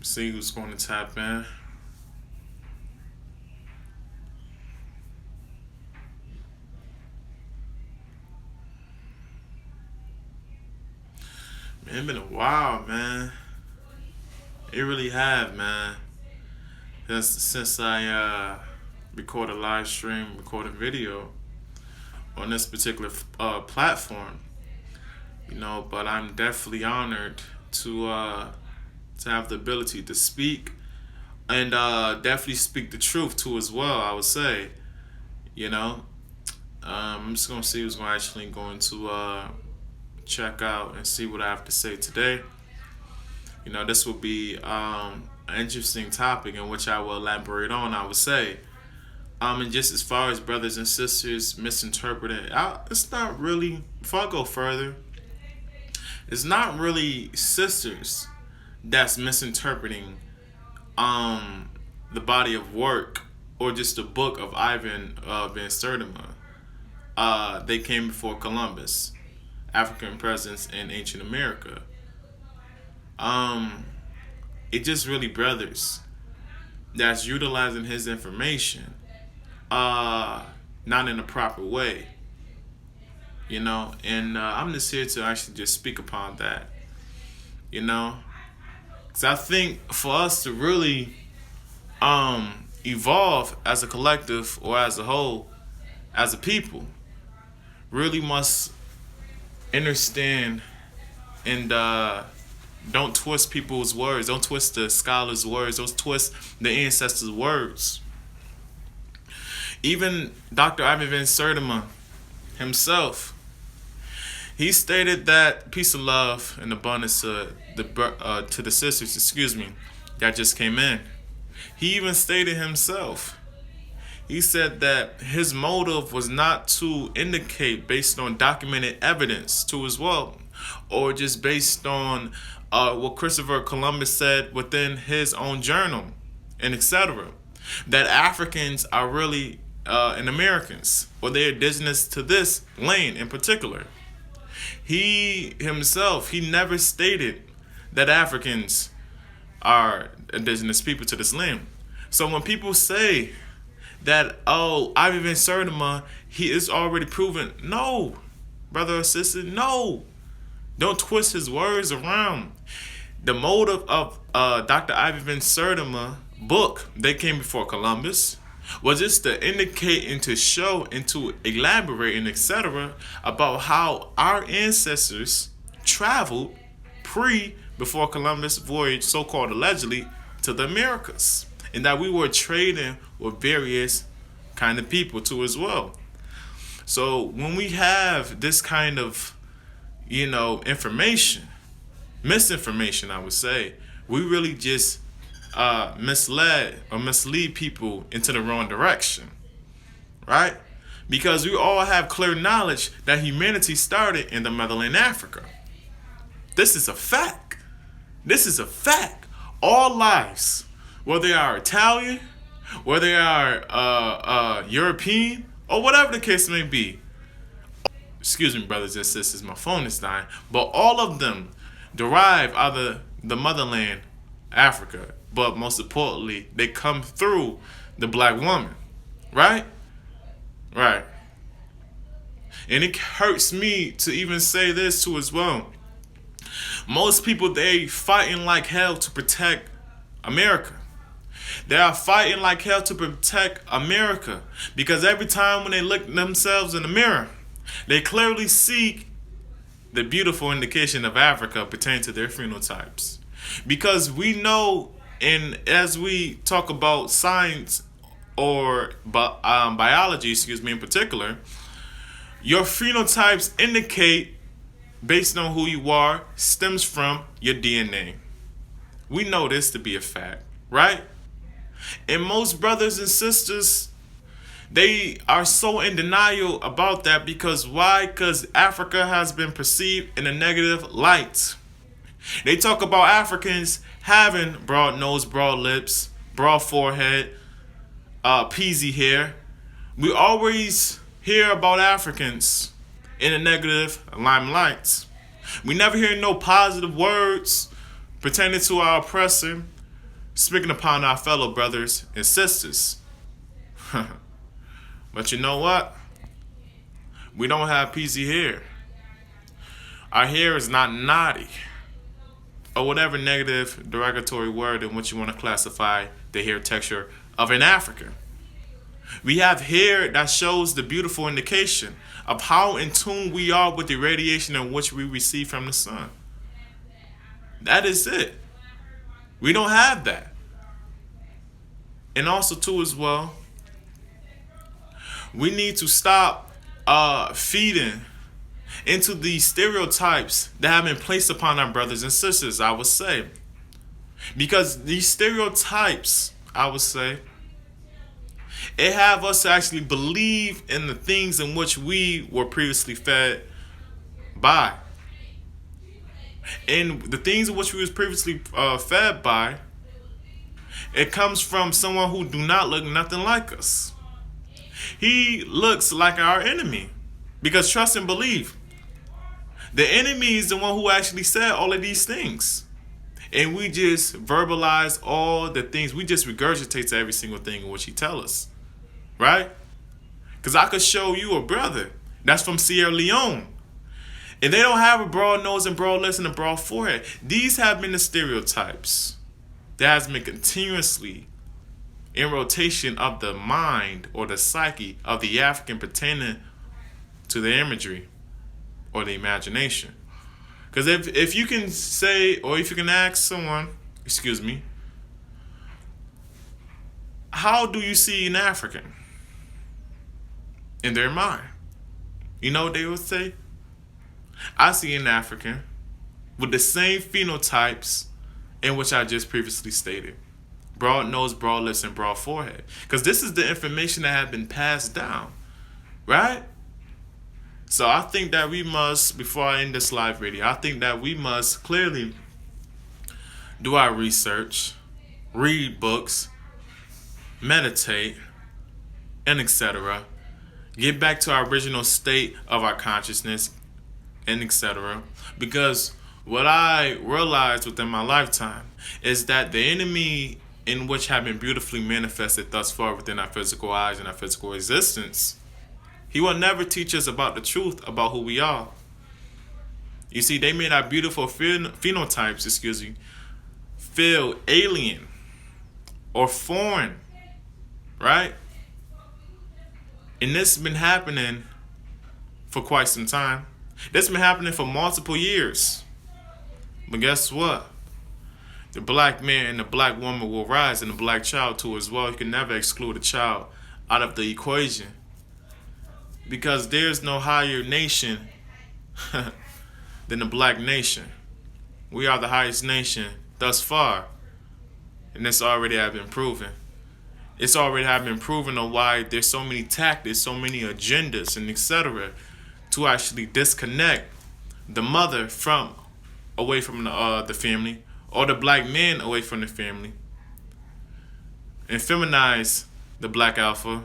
See who's going to tap in. Man, it's been a while, man. It really have, man. Since I recorded live stream, recorded video on this particular platform, But I'm definitely honored to have the ability to speak and definitely speak the truth too as well. I would say, you know, I'm just gonna see who's going actually going to check out and see what I have to say today. This will be an interesting topic in which I will elaborate on. I would say, and just as far as brothers and sisters misinterpreted, it's not really. Before I go further, it's not really sisters that's misinterpreting the body of work or just the book of Ivan Van Sertima. They came before Columbus, African presence in ancient America. Um, it just really brothers that's utilizing his information, not in a proper way, And I'm just here to actually just speak upon that, you know. Because I think for us to really evolve as a collective or as a whole, as a people, really must understand and don't twist people's words. Don't twist the scholars' words. Don't twist the ancestors' words. Even Dr. Ivan Van Sertima himself, he stated that peace and love and abundance to the sisters, that just came in. He even stated himself. He said that his motive was not to indicate based on documented evidence to as well, or just based on what Christopher Columbus said within his own journal, and etc. That Africans are really and Americans, or they're indigenous to this land in particular. He himself, he never stated that Africans are indigenous people to this land. So when people say that, oh, Ivan Van Sertima, he is already proven, no, brother or sister, no. Don't twist his words around. The motive of Dr. Ivan Van Sertima book, They Came Before Columbus, was just to indicate and to show and to elaborate and etc. about how our ancestors traveled before Columbus voyage, so-called allegedly, to the Americas, and that we were trading with various kind of people too as well. So when we have this kind of information, misinformation, I would say, we really just misled or mislead people into the wrong direction, right? Because we all have clear knowledge that humanity started in the motherland Africa. This is a fact. This is a fact. All lives, whether they are Italian, whether they are European, or whatever the case may be. Excuse me, brothers and sisters, my phone is dying. But all of them derive out of the motherland, Africa. But most importantly, they come through the black woman. Right? Right. And it hurts me to even say this too as well. Most people, they fighting like hell to protect America. They are fighting like hell to protect America. Because every time when they look themselves in the mirror, they clearly see the beautiful indication of Africa pertaining to their phenotypes. Because we know, and as we talk about science or biology, in particular, your phenotypes indicate, based on who you are, stems from your DNA. We know this to be a fact, right? And most brothers and sisters, they are so in denial about that because why? Because Africa has been perceived in a negative light. They talk about Africans having broad nose, broad lips, broad forehead, peasy hair. We always hear about Africans in a negative limelight. We never hear no positive words pertaining to our oppressor speaking upon our fellow brothers and sisters. But you know what? We don't have peasy hair. Our hair is not naughty, or whatever negative derogatory word in which you want to classify the hair texture of an African. We have hair that shows the beautiful indication of how in tune we are with the radiation in which we receive from the sun. That is it. We don't have that. And also too as well, we need to stop feeding into these stereotypes that have been placed upon our brothers and sisters, I would say. Because these stereotypes, I would say, it have us to actually believe in the things in which we were previously fed by. And the things in which we was previously fed by, it comes from someone who do not look nothing like us. He looks like our enemy. Because trust and believe, the enemy is the one who actually said all of these things. And we just verbalize all the things. We just regurgitate to every single thing in which he tells us. Right? Because I could show you a brother that's from Sierra Leone. And they don't have a broad nose and broad lips and a broad forehead. These have been the stereotypes that has been continuously in rotation of the mind or the psyche of the African pertaining to the imagery or the imagination. Because if you can say, or if you can ask someone, excuse me, how do you see an African in their mind? You know what they would say? I see an African with the same phenotypes in which I just previously stated. Broad nose, broad lips, and broad forehead. Because this is the information that has been passed down. Right? So I think that we must, before I end this live video, I think that we must clearly do our research, read books, meditate, and etc. Get back to our original state of our consciousness, and etc. Because what I realized within my lifetime is that the enemy in which have been beautifully manifested thus far within our physical eyes and our physical existence, he will never teach us about the truth about who we are. You see, they made our beautiful phenotypes, feel alien or foreign, right? And this has been happening for quite some time. This has been happening for multiple years. But guess what? The black man and the black woman will rise, and the black child too as well. You can never exclude a child out of the equation. Because there's no higher nation than the black nation. We are the highest nation thus far. And this already have been proven. It's already have been proven on why there's so many tactics, so many agendas, and etc. to actually disconnect the mother from away from the family, or the black man away from the family, and feminize the black alpha,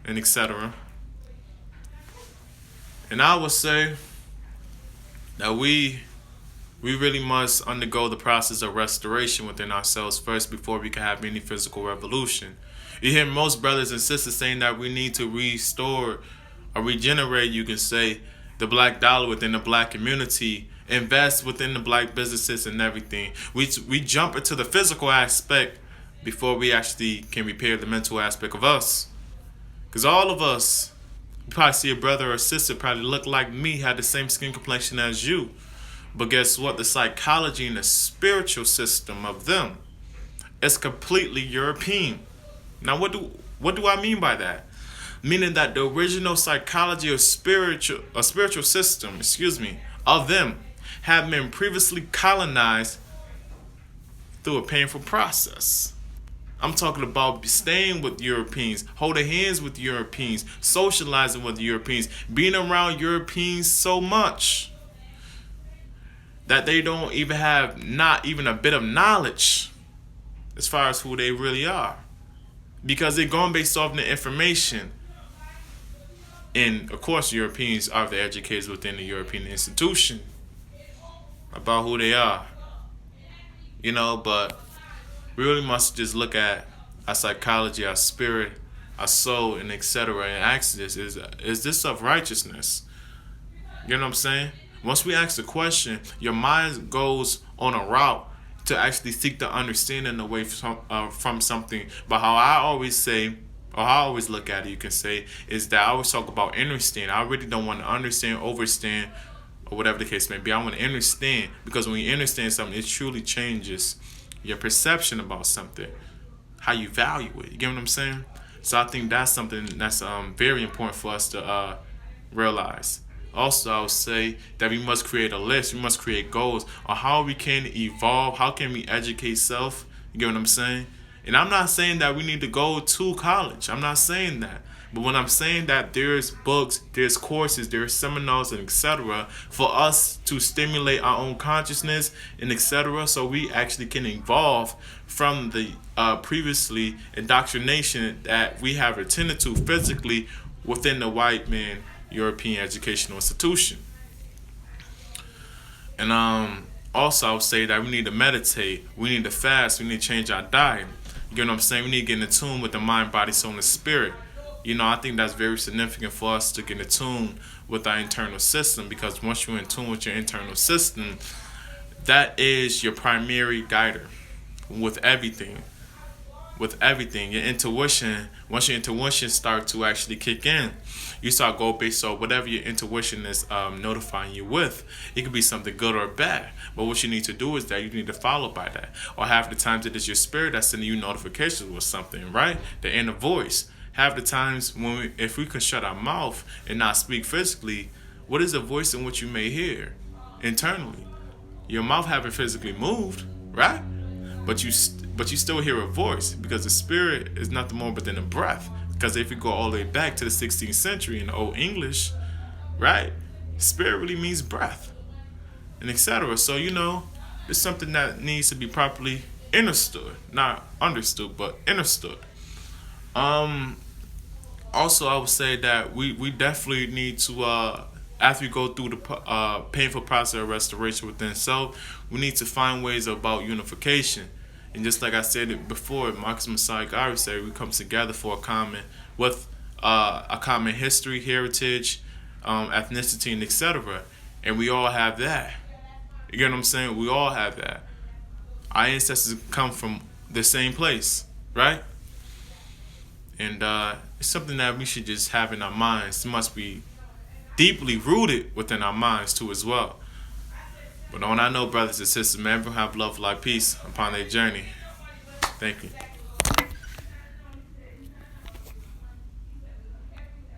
and etc. And I would say that we really must undergo the process of restoration within ourselves first before we can have any physical revolution. You hear most brothers and sisters saying that we need to restore or regenerate, you can say, the black dollar within the black community, invest within the black businesses and everything. We jump into the physical aspect before we actually can repair the mental aspect of us. Because all of us, you probably see a brother or sister probably look like me, had the same skin complexion as you. But guess what? The psychology and the spiritual system of them is completely European. Now, what do I mean by that? Meaning that the original psychology or spiritual system, of them have been previously colonized through a painful process. I'm talking about staying with Europeans, holding hands with Europeans, socializing with Europeans, being around Europeans so much that they don't even have not even a bit of knowledge as far as who they really are. Because they're going based off the information. And of course, Europeans are the educators within the European institution about who they are. But We really must just look at our psychology, our spirit, our soul, and etc. and ask this: is this of righteousness? You know what I'm saying? Once we ask the question, your mind goes on a route to actually seek the understanding away from something. But how I always say, or how I always look at it, you can say, is that I always talk about understand. I really don't want to understand, overstand, or whatever the case may be. I want to understand, because when you understand something, it truly changes your perception about something, how you value it. You get what I'm saying? So I think that's something that's very important for us to realize. Also, I would say that we must create a list. We must create goals on how we can evolve. How can we educate self? You get what I'm saying? And I'm not saying that we need to go to college. I'm not saying that. But when I'm saying that there's books, there's courses, there's seminars, and etc. for us to stimulate our own consciousness and etc. so we actually can evolve from the previously indoctrination that we have attended to physically within the white man European educational institution. And also I would say that we need to meditate, we need to fast, we need to change our diet. You get what I'm saying? We need to get in tune with the mind, body, soul, and spirit. You know, I think that's very significant for us to get in tune with our internal system, because once you're in tune with your internal system, that is your primary guider with everything. With everything, your intuition, once your intuition starts to actually kick in, you start go based on whatever your intuition is notifying you with. It could be something good or bad, but what you need to do is that you need to follow by that. Or half the times it is your spirit that's sending you notifications with something, right? The inner voice. Half the times if we can shut our mouth and not speak physically, what is the voice in which you may hear internally? Your mouth haven't physically moved, right? But you still hear a voice, because the spirit is nothing more but than a breath. Because if you go all the way back to the 16th century in Old English, right, spirit really means breath, and etc. So it's something that needs to be properly understood, not understood, but understood. Also, I would say that we definitely need to, after we go through the painful process of restoration within self, we need to find ways about unification. And just like I said it before, Marcus Messiah Garvey said we come together for a common history, heritage, ethnicity, and etc. And we all have that. You get what I'm saying? We all have that. Our ancestors come from the same place, right? And it's something that we should just have in our minds. It must be deeply rooted within our minds too as well. But on I know, brothers and sisters, man, everyone have love, life, peace upon their journey. Thank you.